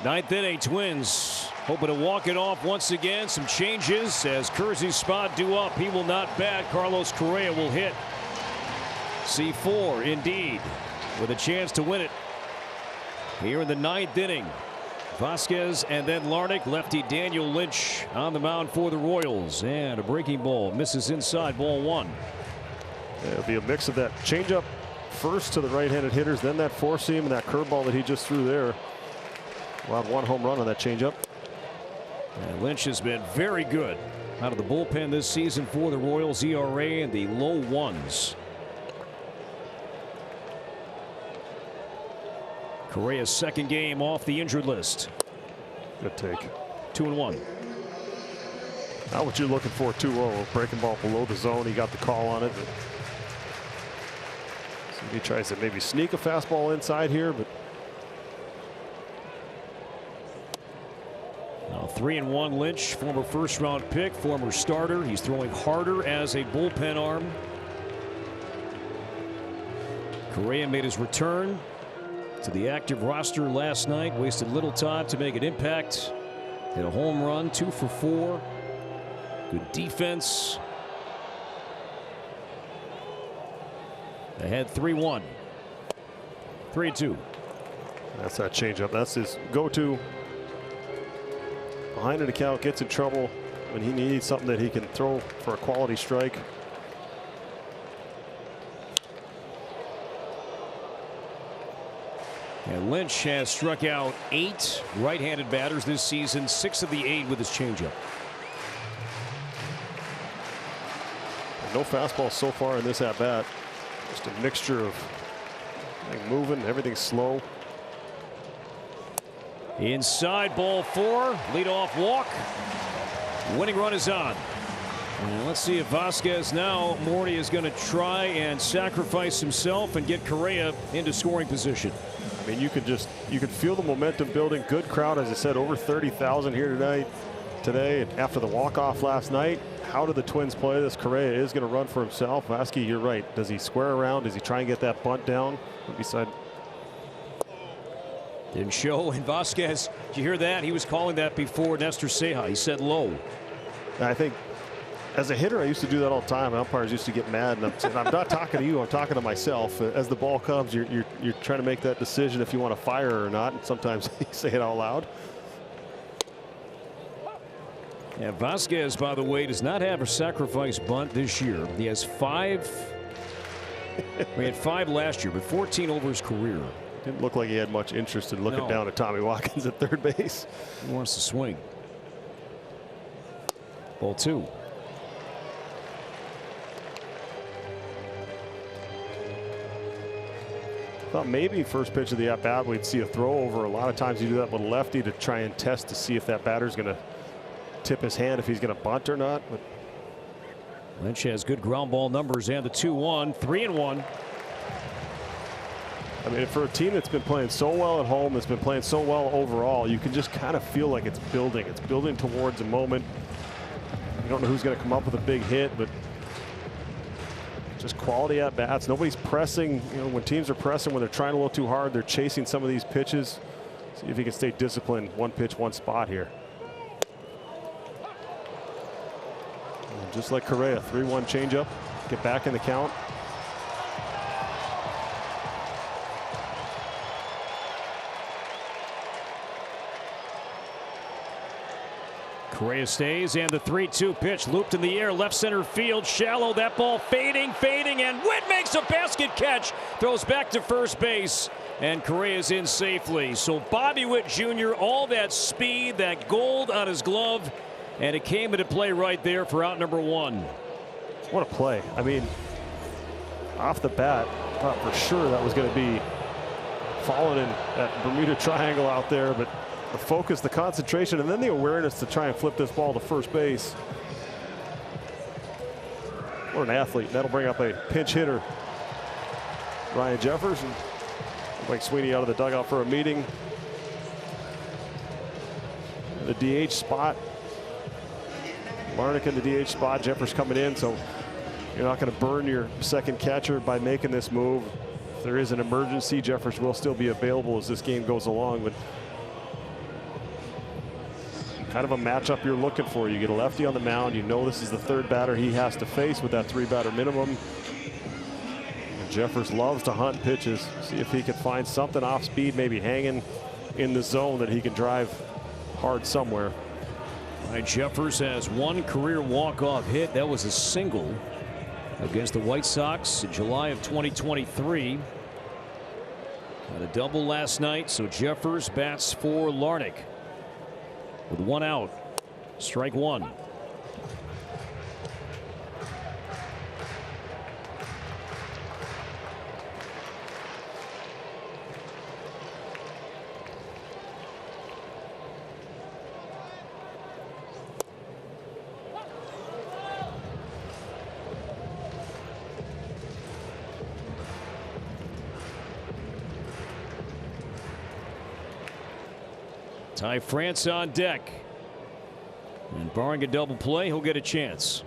Ninth inning, Twins hoping to walk it off once again. Some changes as Cruz's spot due up. He will not bat. Carlos Correa will hit. C4 indeed, with a chance to win it here in the ninth inning. Vasquez and then Larnach. Lefty Daniel Lynch on the mound for the Royals, and a breaking ball misses inside, ball one. It'll be a mix of that changeup first to the right-handed hitters, then that four seam and that curveball that he just threw there. Allowed one home run on that changeup. And Lynch has been very good out of the bullpen this season for the Royals. ERA in the low ones. Correa's second game off the injured list. Good take. 2-1. Not what you're looking for. 2-0. Breaking ball below the zone. He got the call on it. So he tries to maybe sneak a fastball inside here, but now 3-1 Lynch, former first-round pick, former starter. He's throwing harder as a bullpen arm. Correa made his return to the active roster last night. Wasted little time to make an impact. Hit a home run, 2 for 4. Good defense. Ahead 3-1. 3-2. That's that changeup. That's his go-to. Behind an account, gets in trouble when he needs something that he can throw for a quality strike. And Lynch has struck out 8 right-handed batters this season, 6 of the 8 with his changeup. No fastball so far in this at-bat. Just a mixture of everything moving, everything slow. Inside, ball 4, leadoff walk. Winning run is on. And let's see if Vasquez now, Morty, is going to try and sacrifice himself and get Correa into scoring position. I mean, you could feel the momentum building. Good crowd, as I said, over 30,000 here today. And after the walk-off last night, how do the Twins play this? Correa is going to run for himself. Vasquez, you're right. Does he square around? Does he try and get that bunt down? Beside. Didn't show. And Vasquez, did you hear that? He was calling that before Nestor Ceja. He said low. I think as a hitter, I used to do that all the time. Umpires used to get mad, and I'm not talking to you. I'm talking to myself. As the ball comes, you're trying to make that decision if you want to fire or not. And sometimes you say it out loud. Yeah, Vasquez, by the way, does not have a sacrifice bunt this year. He has 5. We had 5 last year, but 14 over his career. Didn't look like he had much interest in looking down at Tommy Watkins at third base. He wants to swing. Ball 2. Thought maybe first pitch of the at-bat we'd see a throw over. A lot of times you do that with a lefty to try and test to see if that batter's going to tip his hand, if he's going to bunt or not. But Lynch has good ground ball numbers and the 2-1, 3-1. I mean, for a team that's been playing so well at home, that's been playing so well overall, you can just kind of feel like it's building. It's building towards a moment. You don't know who's going to come up with a big hit, but just quality at bats. Nobody's pressing. You know, when teams are pressing, when they're trying a little too hard, they're chasing some of these pitches. See if he can stay disciplined. One pitch, one spot here. And just like Correa, 3-1 changeup. Get back in the count. Correa stays, and the 3-2 pitch looped in the air, left center field, shallow. That ball fading, and Witt makes a basket catch, throws back to first base, and Correa's in safely. So Bobby Witt Jr., all that speed, that gold on his glove, and it came into play right there for out number 1. What a play. I mean, off the bat, thought for sure that was going to be falling in that Bermuda Triangle out there, but the focus, the concentration, and then the awareness to try and flip this ball to first base. What an athlete. That'll bring up a pinch hitter, Ryan Jeffers, and Mike Sweeney out of the dugout for a meeting. The DH spot. Larnach in the DH spot. Jeffers coming in, so you're not going to burn your second catcher by making this move. If there is an emergency, Jeffers will still be available as this game goes along, but kind of a matchup you're looking for. You get a lefty on the mound. You know this is the third batter he has to face with that 3-batter minimum. And Jeffers loves to hunt pitches. See if he can find something off speed, maybe hanging in the zone that he can drive hard somewhere. All right, Jeffers has one career walk-off hit. That was a single against the White Sox in July of 2023. Had a double last night, so Jeffers bats for Larnach with 1 out. Strike 1. Ty France on deck. And barring a double play, he'll get a chance.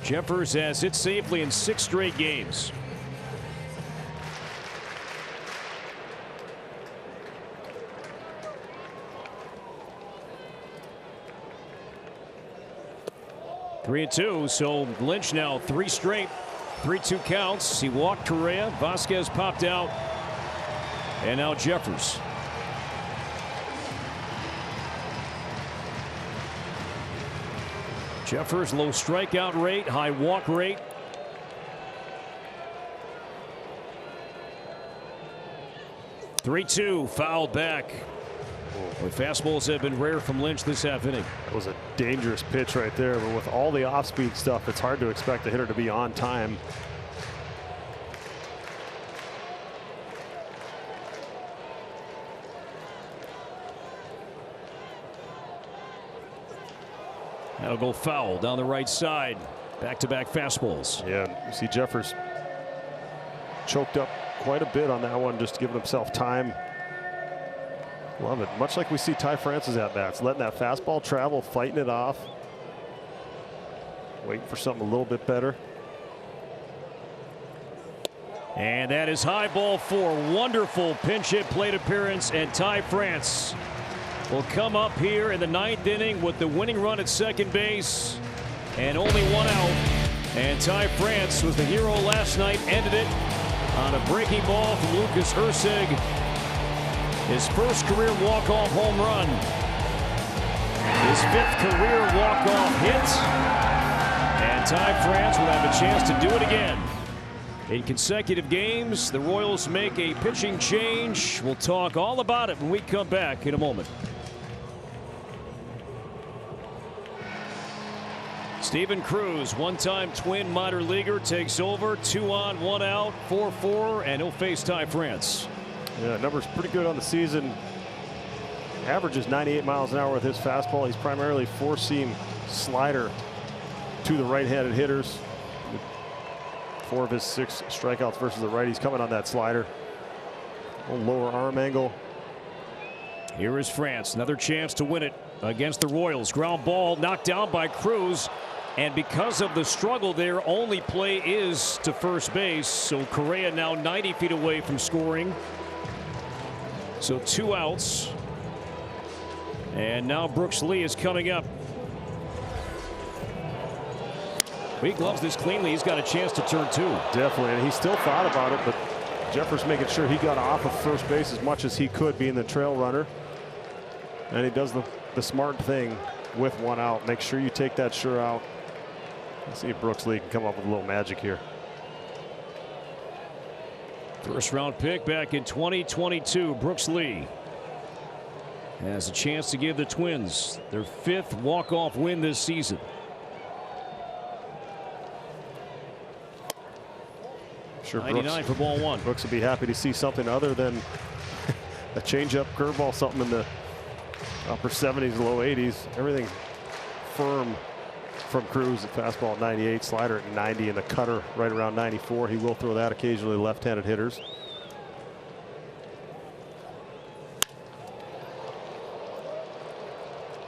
Jeffers has hit safely in 6 straight games. Three and 2, so Lynch now 3 straight, 3-2 counts. He walked Correa, Vasquez popped out, and now Jeffers. Jeffers low strikeout rate, high walk rate. "3-2" fouled back. Where fastballs have been rare from Lynch this half inning. That was a dangerous pitch right there, but with all the off-speed stuff, it's hard to expect the hitter to be on time. That'll go foul down the right side. Back-to-back fastballs. Yeah, you see Jeffers choked up quite a bit on that one, just giving himself time. Love it. Much like we see Ty France's at-bats, letting that fastball travel, fighting it off. Waiting for something a little bit better. And that is high ball 4. Wonderful pinch hit plate appearance, and Ty France will come up here in the 9th inning with the winning run at second base and only 1 out. And Ty France was the hero last night, ended it on a breaking ball from Lucas Erceg. His first career walk-off home run. His 5th career walk-off hit. And Ty France will have a chance to do it again. In consecutive games, the Royals make a pitching change. We'll talk all about it when we come back in a moment. Steven Cruz, one-time Twin minor leaguer, takes over. 2 on, 1 out, 4-4, and he'll face Ty France. Yeah, numbers pretty good on the season. Averages 98 miles an hour with his fastball. He's primarily 4-seam slider to the right-handed hitters. 4 of his 6 strikeouts versus the righties coming on that slider. A lower arm angle. Here is France, another chance to win it against the Royals. Ground ball knocked down by Cruz, and because of the struggle there, only play is to first base. So Correa now 90 feet away from scoring. So 2 outs. And now Brooks Lee is coming up. He gloves this cleanly. He's got a chance to turn 2. Definitely, and he still thought about it, but Jeffers making sure he got off of first base as much as he could, being the trail runner. And he does the smart thing with 1 out. Make sure you take that sure out. Let's see if Brooks Lee can come up with a little magic here. First round pick back in 2022. Brooks Lee has a chance to give the Twins their 5th walk-off win this season. Sure, 99 for ball 1. Brooks would be happy to see something other than a changeup, curveball, something in the upper 70s, low 80s. Everything firm from Cruz. The fastball at 98, slider at 90, and the cutter right around 94. He will throw that occasionally, left-handed hitters.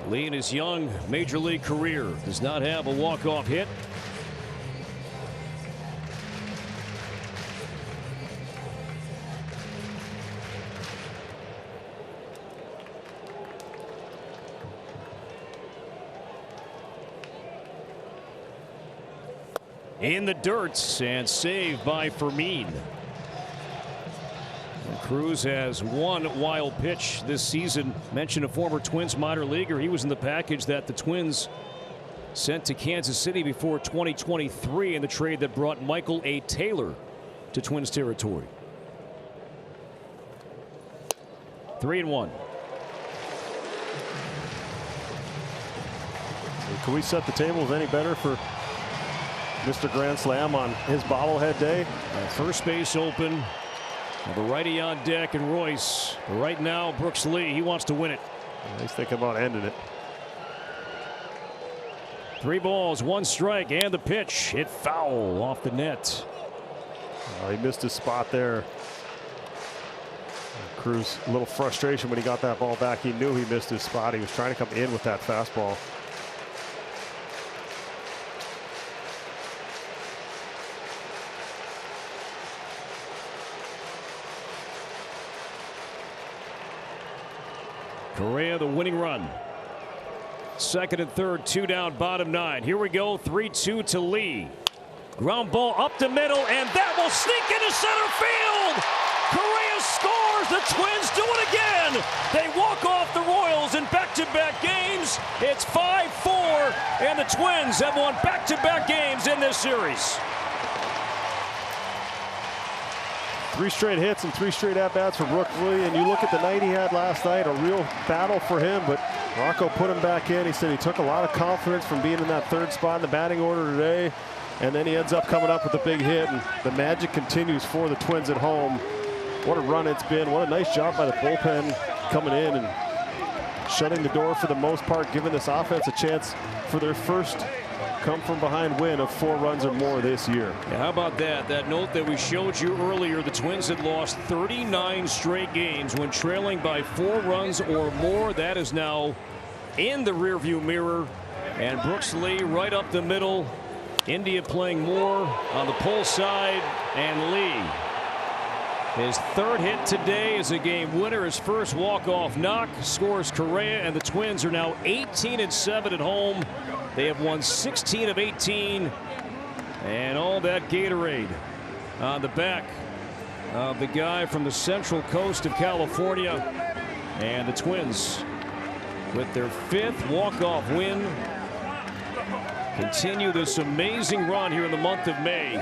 Lee, in his young major league career, does not have a walk-off hit. In the dirt and saved by Fermin. Cruz has one wild pitch this season. Mentioned a former Twins minor leaguer. He was in the package that the Twins sent to Kansas City before 2023 in the trade that brought Michael A. Taylor to Twins territory. 3-1. Can we set the tables any better for Mr. Grand Slam on his bobblehead day? First base open. The righty on deck, and Royce. But right now, Brooks Lee, he wants to win it. He's thinking about ending it. 3 balls, 1 strike, and the pitch hit foul off the net. He missed his spot there. Cruz, a little frustration when he got that ball back. He knew he missed his spot. He was trying to come in with that fastball. Correa, the winning run. Second and third, 2 down, bottom 9. Here we go, 3-2 to Lee. Ground ball up the middle, and that will sneak into center field. Correa scores. The Twins do it again. They walk off the Royals in back-to-back games. It's 5-4, and the Twins have won back-to-back games in this series. 3 straight hits and 3 straight at-bats for Brooks Lee, and you look at the night he had last night, a real battle for him, but Rocco put him back in. He said he took a lot of confidence from being in that 3rd spot in the batting order today, and then he ends up coming up with a big hit, and the magic continues for the Twins at home. What a run it's been. What a nice job by the bullpen coming in and shutting the door for the most part, giving this offense a chance for their first come-from-behind win of 4 runs or more this year. Yeah, how about that? That note that we showed you earlier, the Twins had lost 39 straight games when trailing by 4 runs or more. That is now in the rearview mirror. And Brooks Lee right up the middle. India playing more on the pull side. And Lee, his 3rd hit today is a game winner. His first walk-off knock, scores Correa, and the Twins are now 18-7 at home. They have won 16 of 18, and all that Gatorade on the back of the guy from the central coast of California. And the Twins, with their 5th walk-off win, continue this amazing run here in the month of May.